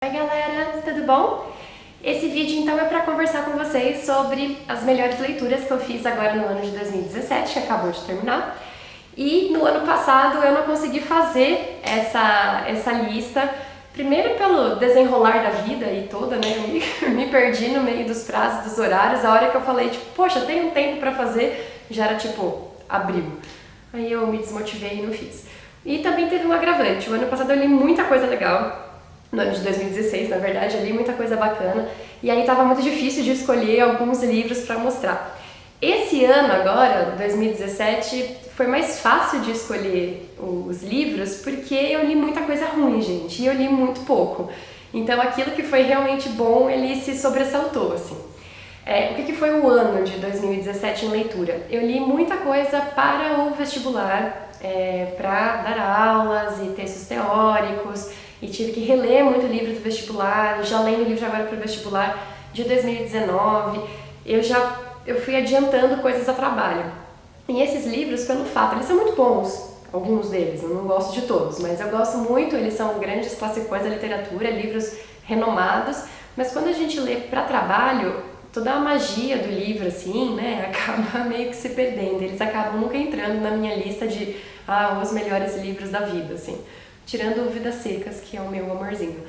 Oi galera, tudo bom? Esse vídeo então é para conversar com vocês sobre as melhores leituras que eu fiz agora no ano de 2017, que acabou de terminar. E no ano passado eu não consegui fazer essa lista, primeiro pelo desenrolar da vida e toda, né? Eu me perdi no meio dos prazos, dos horários. A hora que eu falei, tipo, poxa, tem um tempo para fazer, já era tipo abril. Aí eu me desmotivei e não fiz. E também teve um agravante. O ano passado eu li muita coisa legal. No ano de 2016, na verdade, eu li muita coisa bacana e aí estava muito difícil de escolher alguns livros para mostrar. Esse ano agora, 2017, foi mais fácil de escolher os livros porque eu li muita coisa ruim, gente, e eu li muito pouco. Então aquilo que foi realmente bom, ele se sobressaltou, assim. O que foi o ano de 2017 em leitura? Eu li muita coisa para o vestibular, para dar aulas e textos teóricos, e tive que reler muito livro do vestibular, já lendo livro agora para o vestibular de 2019, eu fui adiantando coisas a trabalho. E esses livros, pelo fato, eles são muito bons, alguns deles, eu não gosto de todos, mas eu gosto muito, eles são grandes classicões da literatura, livros renomados, mas quando a gente lê para trabalho, toda a magia do livro, assim, né, acaba meio que se perdendo, eles acabam nunca entrando na minha lista de os melhores livros da vida, assim. Tirando Vidas Secas, que é o meu amorzinho.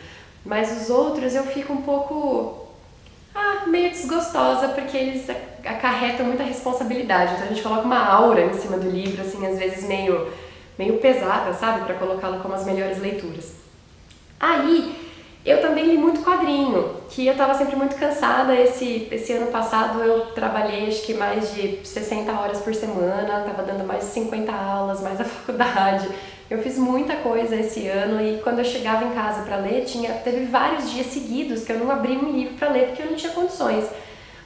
Mas os outros eu fico um pouco meio desgostosa, porque eles acarretam muita responsabilidade. Então a gente coloca uma aura em cima do livro, assim, às vezes meio pesada, sabe? Pra colocá-lo como as melhores leituras. Aí, eu também li muito quadrinho, que eu tava sempre muito cansada. Esse ano passado eu trabalhei acho que mais de 60 horas por semana, tava dando mais de 50 aulas, mais a faculdade. Eu fiz muita coisa esse ano e quando eu chegava em casa para ler, teve vários dias seguidos que eu não abri um livro para ler porque eu não tinha condições.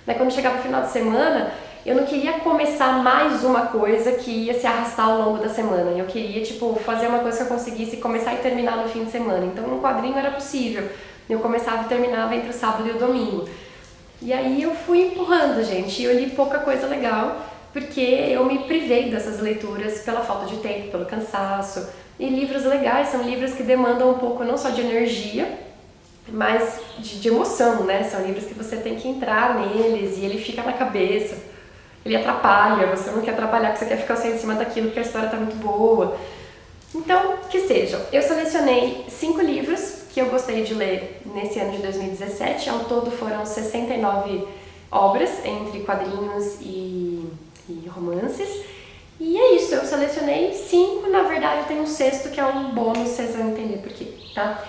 Daí quando chegava o final de semana, eu não queria começar mais uma coisa que ia se arrastar ao longo da semana. Eu queria, tipo, fazer uma coisa que eu conseguisse começar e terminar no fim de semana. Então um quadrinho era possível. Eu começava e terminava entre o sábado e o domingo. E aí eu fui empurrando, gente, e eu li pouca coisa legal, porque eu me privei dessas leituras pela falta de tempo, pelo cansaço. E livros legais são livros que demandam um pouco não só de energia, mas de emoção, né? São livros que você tem que entrar neles e ele fica na cabeça, ele atrapalha, você não quer trabalhar porque você quer ficar só em cima daquilo porque a história está muito boa. Então, que sejam. Eu selecionei 5 livros que eu gostei de ler nesse ano de 2017, ao todo foram 69 obras, entre quadrinhos e romances. E é isso, eu selecionei 5, na verdade eu tenho um sexto que é um bônus, vocês vão entender por quê, tá?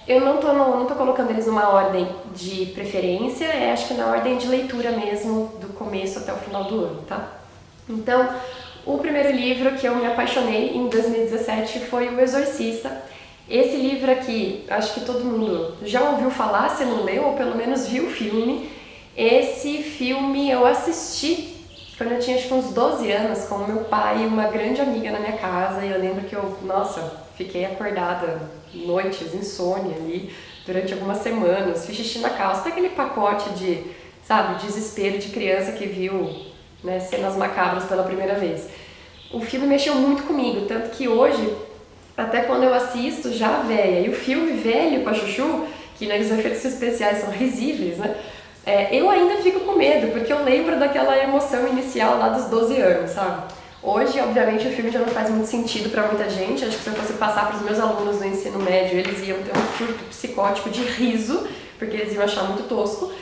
Eu não tô colocando eles numa ordem de preferência, acho que na ordem de leitura mesmo, do começo até o final do ano, tá? Então, o primeiro livro que eu me apaixonei em 2017 foi O Exorcista. Esse livro aqui, acho que todo mundo já ouviu falar, se não leu, ou pelo menos viu o filme. Esse filme eu assisti quando eu tinha acho que uns 12 anos com meu pai e uma grande amiga na minha casa, e eu lembro que fiquei acordada noites, insônia ali, durante algumas semanas, fiz xixi na calça, até aquele pacote de, sabe, desespero de criança que viu, né, cenas macabras pela primeira vez. O filme mexeu muito comigo, tanto que hoje, até quando eu assisto já velha, e o filme velho pra chuchu, que né, os efeitos especiais são risíveis, né, eu ainda fico com medo, porque eu lembro daquela emoção inicial lá dos 12 anos, sabe? Hoje, obviamente, o filme já não faz muito sentido pra muita gente. Acho que se eu fosse passar pros meus alunos do ensino médio, eles iam ter um surto psicótico de riso, porque eles iam achar muito tosco.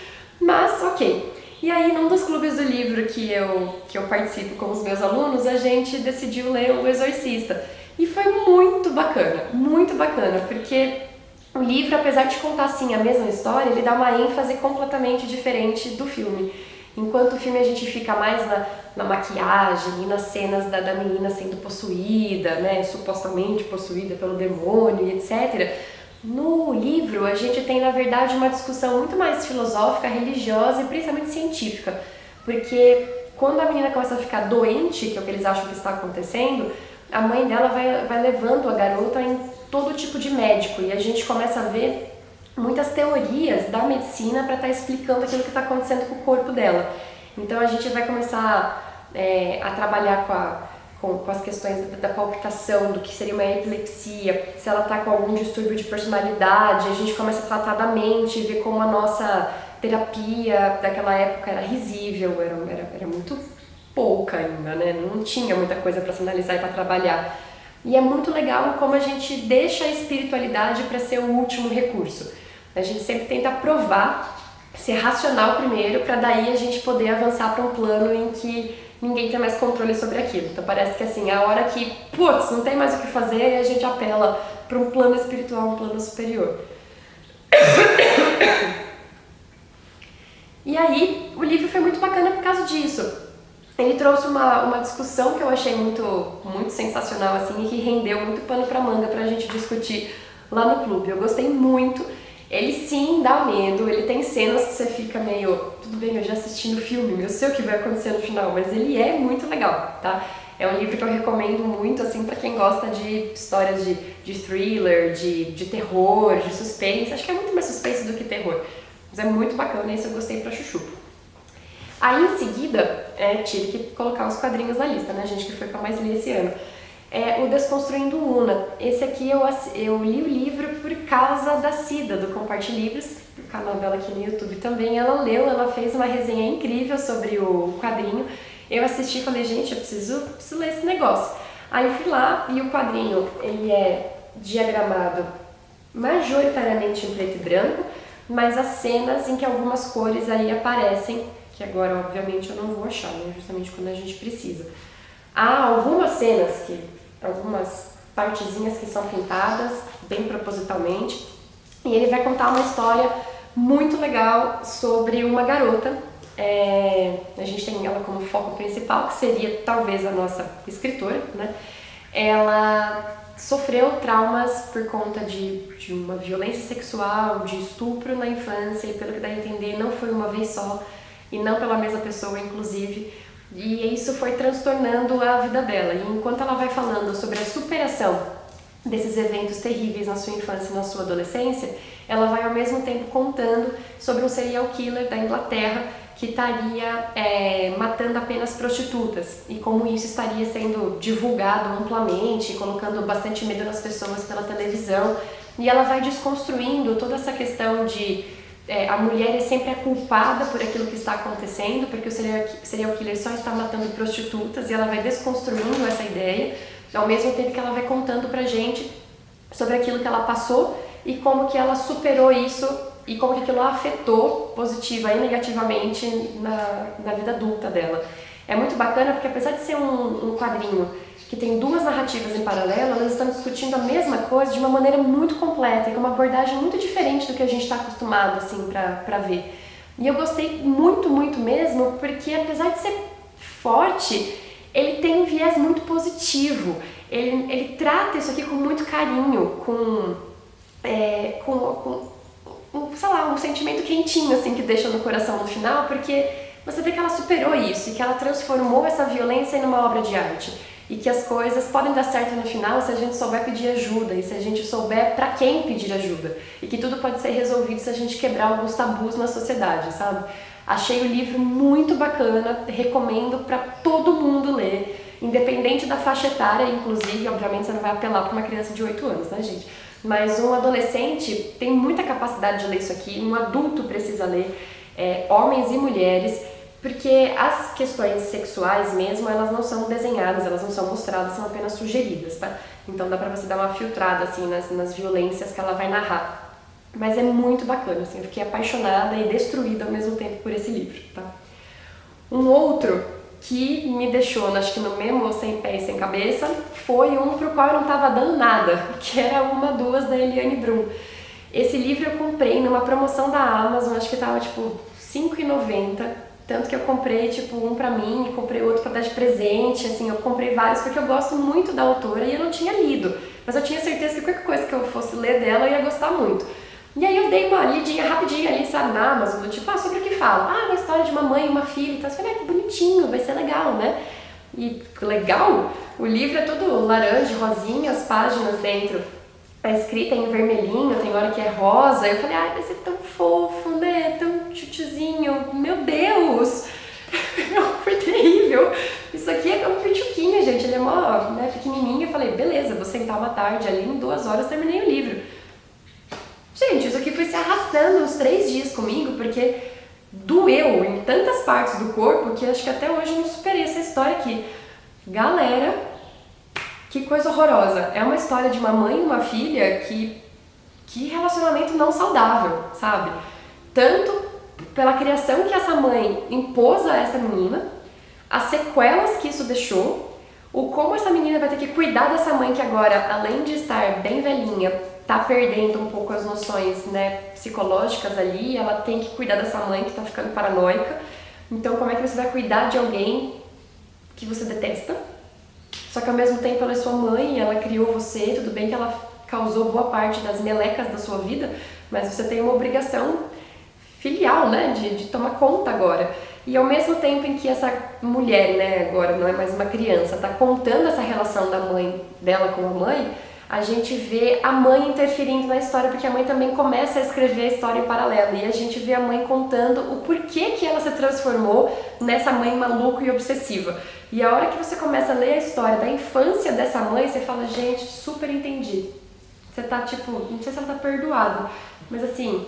Mas, ok. E aí, num dos clubes do livro que eu participo com os meus alunos, a gente decidiu ler O Exorcista. E foi muito bacana, porque o livro, apesar de contar assim a mesma história, ele dá uma ênfase completamente diferente do filme. Enquanto o filme a gente fica mais na maquiagem e nas cenas da menina sendo possuída, né, supostamente possuída pelo demônio e etc. No livro a gente tem, na verdade, uma discussão muito mais filosófica, religiosa e principalmente científica. Porque quando a menina começa a ficar doente, que é o que eles acham que está acontecendo, a mãe dela vai levando a garota em todo tipo de médico e a gente começa a ver muitas teorias da medicina para estar explicando aquilo que está acontecendo com o corpo dela. Então a gente vai começar a trabalhar com as questões da palpitação, do que seria uma epilepsia, se ela está com algum distúrbio de personalidade, a gente começa a tratar da mente, ver como a nossa terapia daquela época era risível, era muito pouca ainda, né? Não tinha muita coisa para se analisar e para trabalhar. E é muito legal como a gente deixa a espiritualidade para ser o último recurso. A gente sempre tenta provar, ser racional primeiro, para daí a gente poder avançar para um plano em que ninguém tem mais controle sobre aquilo. Então parece que assim, a hora que, putz, não tem mais o que fazer, a gente apela para um plano espiritual, um plano superior. E aí, o livro foi muito bacana por causa disso. Ele trouxe uma discussão que eu achei muito sensacional, assim, e que rendeu muito pano pra manga pra gente discutir lá no clube. Eu gostei muito. Ele sim dá medo, ele tem cenas que você fica meio... Tudo bem, eu já assisti no filme, eu sei o que vai acontecer no final, mas ele é muito legal, tá? É um livro que eu recomendo muito, assim, pra quem gosta de histórias de thriller, de terror, de suspense. Acho que é muito mais suspense do que terror. Mas é muito bacana, isso eu gostei pra chuchu. Aí em seguida, tive que colocar os quadrinhos na lista, né, gente, que foi o que eu mais li esse ano. O Desconstruindo Una. Esse aqui eu li o livro por causa da Cida, do Compartilivros, o canal dela aqui no YouTube também. Ela leu, ela fez uma resenha incrível sobre o quadrinho. Eu assisti e falei, gente, eu preciso ler esse negócio. Aí eu fui lá e o quadrinho, ele é diagramado majoritariamente em preto e branco, mas as cenas em que algumas cores aí aparecem, que agora obviamente eu não vou achar, né? Justamente quando a gente precisa. Há algumas cenas, algumas partezinhas que são pintadas bem propositalmente, e ele vai contar uma história muito legal sobre uma garota. A gente tem ela como foco principal, que seria talvez a nossa escritora, né? Ela sofreu traumas por conta de uma violência sexual, de estupro na infância, e pelo que dá a entender não foi uma vez só, e não pela mesma pessoa, inclusive, e isso foi transtornando a vida dela. E enquanto ela vai falando sobre a superação desses eventos terríveis na sua infância e na sua adolescência, ela vai ao mesmo tempo contando sobre um serial killer da Inglaterra que estaria matando apenas prostitutas, e como isso estaria sendo divulgado amplamente, colocando bastante medo nas pessoas pela televisão. E ela vai desconstruindo toda essa questão de a mulher é sempre a culpada por aquilo que está acontecendo, porque o serial killer só está matando prostitutas, e ela vai desconstruindo essa ideia, ao mesmo tempo que ela vai contando pra gente sobre aquilo que ela passou e como que ela superou isso e como que aquilo a afetou positiva e negativamente na vida adulta dela. É muito bacana porque, apesar de ser um quadrinho que tem duas narrativas em paralelo, elas estão discutindo a mesma coisa de uma maneira muito completa e com uma abordagem muito diferente do que a gente está acostumado assim, pra ver. E eu gostei muito mesmo, porque apesar de ser forte, ele tem um viés muito positivo. Ele trata isso aqui com muito carinho, sei lá, um sentimento quentinho assim que deixa no coração no final, porque você vê que ela superou isso e que ela transformou essa violência em uma obra de arte, e que as coisas podem dar certo no final se a gente souber pedir ajuda e se a gente souber pra quem pedir ajuda, e que tudo pode ser resolvido se a gente quebrar alguns tabus na sociedade, sabe? Achei o livro muito bacana, recomendo pra todo mundo ler, independente da faixa etária, inclusive, obviamente você não vai apelar pra uma criança de 8 anos, né, gente? Mas um adolescente tem muita capacidade de ler isso aqui, um adulto precisa ler, homens e mulheres, porque as questões sexuais mesmo, elas não são desenhadas, elas não são mostradas, são apenas sugeridas, tá? Então dá pra você dar uma filtrada, assim, nas violências que ela vai narrar. Mas é muito bacana, assim, eu fiquei apaixonada e destruída ao mesmo tempo por esse livro, tá? Um outro que me deixou, acho que no mesmo sem pé e sem cabeça, foi um pro qual eu não tava dando nada, que era Uma Duas, da Eliane Brum. Esse livro eu comprei numa promoção da Amazon, acho que tava tipo R$5,90, tanto que eu comprei tipo um pra mim e comprei outro pra dar de presente, assim, eu comprei vários porque eu gosto muito da autora e eu não tinha lido, mas eu tinha certeza que qualquer coisa que eu fosse ler dela eu ia gostar muito. E aí eu dei uma lidinha rapidinha ali, sabe, na Amazon, do tipo, sobre o que fala? Uma história de uma mãe e uma filha e tal. Você falei, que bonitinho, vai ser legal, né? E legal, o livro é todo laranja, rosinha, as páginas dentro é escrita em vermelhinho, tem hora que é rosa. Eu falei, vai ser tão fofo, né? Tão chuchuzinho, meu Deus! Foi terrível! Isso aqui é um pituquinho, gente, ele é mó, né, pequenininho. Eu falei, beleza, vou sentar uma tarde ali, em 2 horas terminei o livro. Gente, isso aqui foi se arrastando uns 3 dias comigo, porque doeu em tantas partes do corpo que acho que até hoje eu não superei essa história aqui. Galera, que coisa horrorosa. É uma história de uma mãe e uma filha que relacionamento não saudável, sabe? Tanto pela criação que essa mãe impôs a essa menina, as sequelas que isso deixou, o como essa menina vai ter que cuidar dessa mãe que agora, além de estar bem velhinha, tá perdendo um pouco as noções, né, psicológicas ali, ela tem que cuidar dessa mãe que tá ficando paranoica. Então, como é que você vai cuidar de alguém que você detesta? Só que ao mesmo tempo ela é sua mãe, ela criou você, tudo bem que ela causou boa parte das melecas da sua vida, mas você tem uma obrigação filial, né, de tomar conta agora. E ao mesmo tempo em que essa mulher, né, agora não é mais uma criança, tá contando essa relação da mãe dela com a mãe, a gente vê a mãe interferindo na história, porque a mãe também começa a escrever a história em paralelo, e a gente vê a mãe contando o porquê que ela se transformou nessa mãe maluca e obsessiva. E a hora que você começa a ler a história da infância dessa mãe, você fala, gente, super entendi. Você tá tipo, não sei se ela tá perdoada, mas assim,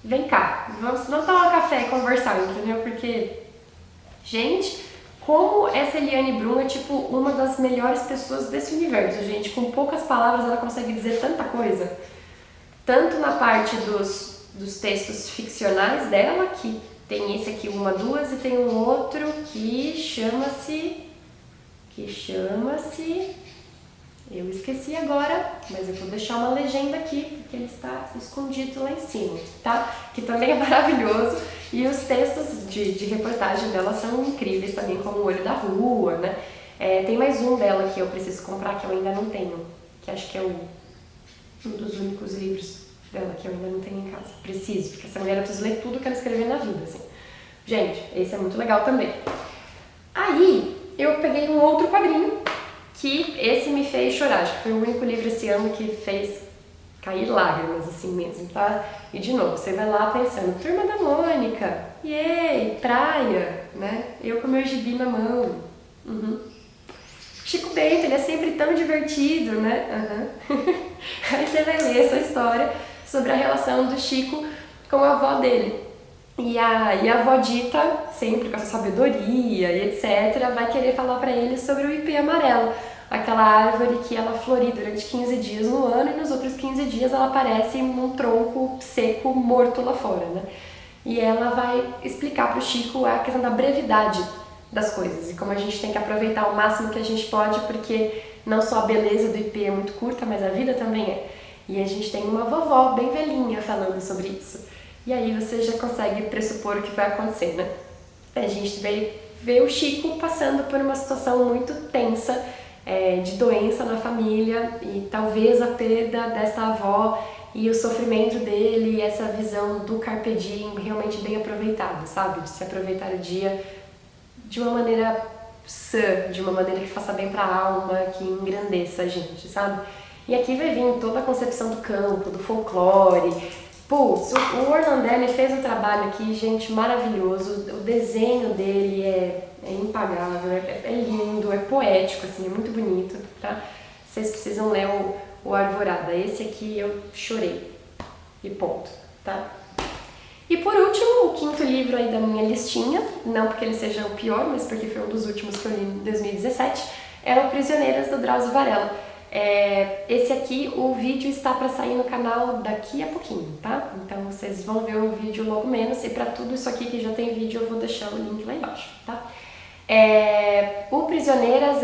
vem cá, vamos tomar um café e conversar, entendeu? Porque, gente, como essa Eliane Brum é tipo uma das melhores pessoas desse universo, gente. Com poucas palavras ela consegue dizer tanta coisa. Tanto na parte dos textos ficcionais dela, que tem esse aqui, uma, duas, e tem um outro que chama-se... Eu esqueci agora, mas eu vou deixar uma legenda aqui, porque ele está escondido lá em cima, tá? Que também é maravilhoso. E os textos de reportagem dela são incríveis também, como O Olho da Rua, né? Tem mais um dela que eu preciso comprar, que eu ainda não tenho, que acho que é um dos únicos livros dela que eu ainda não tenho em casa. Preciso, porque essa mulher eu preciso ler tudo que ela escreveu na vida, assim. Gente, esse é muito legal também. Aí, eu peguei um outro quadrinho, que esse me fez chorar, acho que foi o único livro esse ano que fez cair lágrimas, assim mesmo, tá? E de novo, você vai lá pensando, Turma da Mônica, yay, praia, né? Eu com meu gibi na mão. Chico Bento, ele é sempre tão divertido, né? Aí você vai ler essa história sobre a relação do Chico com a avó dele. E a avó Dita, sempre com essa sabedoria e etc., vai querer falar pra ele sobre o ipê amarelo, aquela árvore que ela flore durante 15 dias no ano e nos outros 15 dias ela aparece num tronco seco, morto lá fora, né? E ela vai explicar pro Chico a questão da brevidade das coisas e como a gente tem que aproveitar o máximo que a gente pode, porque não só a beleza do ipê é muito curta, mas a vida também é. E a gente tem uma vovó bem velhinha falando sobre isso. E aí você já consegue pressupor o que vai acontecer, né? A gente vai ver o Chico passando por uma situação muito tensa, de doença na família e talvez a perda dessa avó e o sofrimento dele e essa visão do carpe diem realmente bem aproveitado, sabe? De se aproveitar o dia de uma maneira sã, de uma maneira que faça bem pra alma, que engrandeça a gente, sabe? E aqui vai vir toda a concepção do campo, do folclore. Putz, o Orlandelli fez um trabalho aqui, gente, maravilhoso. O desenho dele é impagável, é lindo, é poético, assim, é muito bonito, tá? Vocês precisam ler o Arvorada. Esse aqui eu chorei. E ponto, tá? E por último, o quinto livro aí da minha listinha, não porque ele seja o pior, mas porque foi um dos últimos que eu li em 2017, é o Prisioneiras, do Drauzio Varela. Esse aqui, o vídeo está para sair no canal daqui a pouquinho, tá? Então vocês vão ver o vídeo logo menos, e para tudo isso aqui que já tem vídeo eu vou deixar o link lá embaixo, tá? O Prisioneiras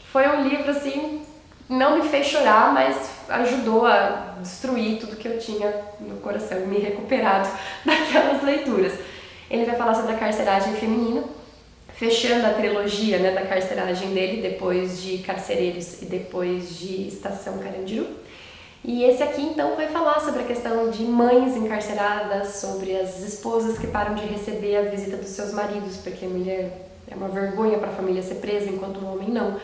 foi um livro assim, não me fez chorar, mas ajudou a destruir tudo que eu tinha no coração, me recuperado daquelas leituras. Ele vai falar sobre a carceragem feminina, fechando a trilogia, né, da carceragem dele, depois de Carcereiros e depois de Estação Carandiru. E esse aqui, então, vai falar sobre a questão de mães encarceradas, sobre as esposas que param de receber a visita dos seus maridos, porque a mulher é uma vergonha para a família ser presa, enquanto o homem não.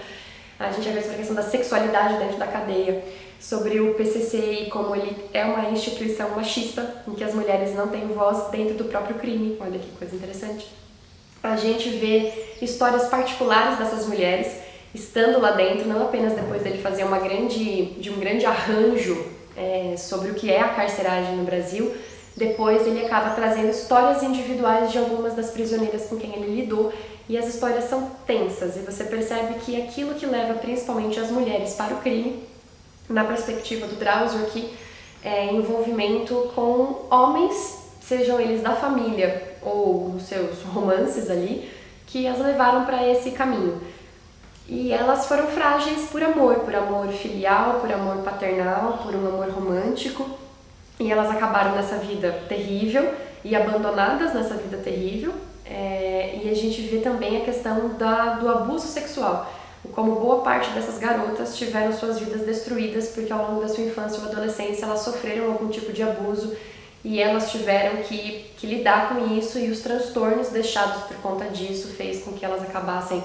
A gente vai ver sobre a questão da sexualidade dentro da cadeia, sobre o PCC e como ele é uma instituição machista, em que as mulheres não têm voz dentro do próprio crime. Olha que coisa interessante. a gente vê histórias particulares dessas mulheres estando lá dentro, não apenas depois dele fazer um grande arranjo sobre o que é a carceragem no Brasil. Depois ele acaba trazendo histórias individuais de algumas das prisioneiras com quem ele lidou, e as histórias são tensas, e você percebe que aquilo que leva principalmente as mulheres para o crime, na perspectiva do Drauzio aqui, é envolvimento com homens, sejam eles da família ou os seus romances ali, que as levaram para esse caminho. E elas foram frágeis por amor filial, por amor paternal, por um amor romântico, e elas acabaram nessa vida terrível e abandonadas nessa vida terrível. E a gente vê também a questão do abuso sexual, como boa parte dessas garotas tiveram suas vidas destruídas porque ao longo da sua infância ou adolescência elas sofreram algum tipo de abuso e elas tiveram que lidar com isso, e os transtornos deixados por conta disso fez com que elas acabassem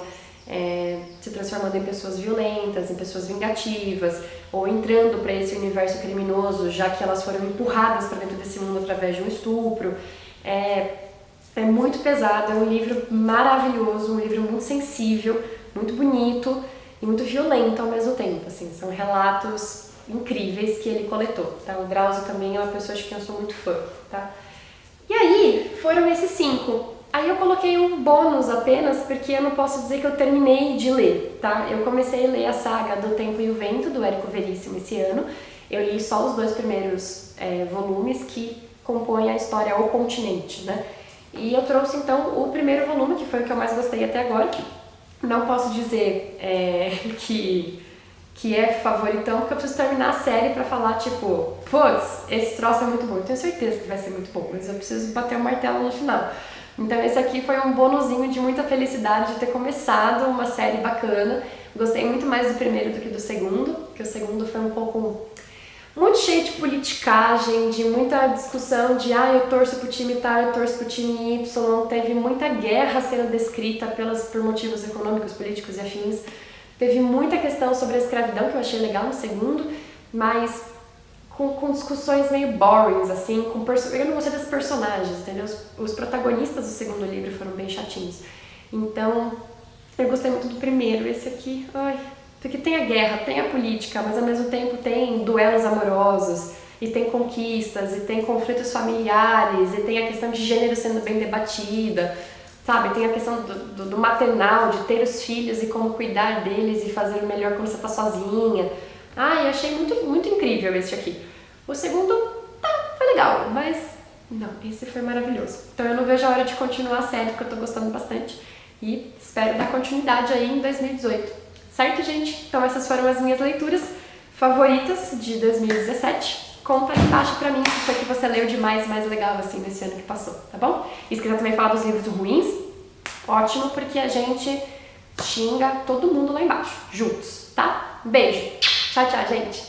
se transformando em pessoas violentas, em pessoas vingativas, ou entrando para esse universo criminoso, já que elas foram empurradas para dentro desse mundo através de um estupro. É muito pesado, é um livro maravilhoso, um livro muito sensível, muito bonito e muito violento ao mesmo tempo, assim, são relatos incríveis que ele coletou, tá? O Drauzio também é uma pessoa de quem eu sou muito fã, tá? E aí, foram esses 5. Aí eu coloquei um bônus apenas, porque eu não posso dizer que eu terminei de ler, tá? Eu comecei a ler a saga do Tempo e o Vento, do Érico Veríssimo, esse ano. Eu li só os 2 primeiros volumes que compõem a história O Continente, né? E eu trouxe então o primeiro volume, que foi o que eu mais gostei até agora. Não posso dizer que é favoritão, porque eu preciso terminar a série pra falar, tipo, putz, esse troço é muito bom. Eu tenho certeza que vai ser muito bom, mas eu preciso bater o martelo no final. Então esse aqui foi um bonuzinho de muita felicidade de ter começado uma série bacana. Gostei muito mais do primeiro do que do segundo, porque o segundo foi um pouco muito cheio de politicagem, de muita discussão de eu torço pro time tal, eu torço pro time Y, teve muita guerra sendo descrita por motivos econômicos, políticos e afins. Teve muita questão sobre a escravidão, que eu achei legal no segundo, mas com discussões meio boring, assim, eu não gostei das personagens, entendeu? Os protagonistas do segundo livro foram bem chatinhos. Então, eu gostei muito do primeiro, esse aqui, porque tem a guerra, tem a política, mas ao mesmo tempo tem duelos amorosos, e tem conquistas, e tem conflitos familiares, e tem a questão de gênero sendo bem debatida, sabe? Tem a questão do maternal, de ter os filhos e como cuidar deles e fazer o melhor quando você tá sozinha. Eu achei muito, muito incrível esse aqui. O segundo, foi legal, mas não, esse foi maravilhoso. Então eu não vejo a hora de continuar a série, porque eu tô gostando bastante, e espero dar continuidade aí em 2018. Certo, gente? Então essas foram as minhas leituras favoritas de 2017. Conta aí embaixo pra mim o que foi que você leu de mais legal assim nesse ano que passou, tá bom? E se quiser também falar dos livros ruins, ótimo, porque a gente xinga todo mundo lá embaixo, juntos, tá? Beijo! Tchau, tchau, gente!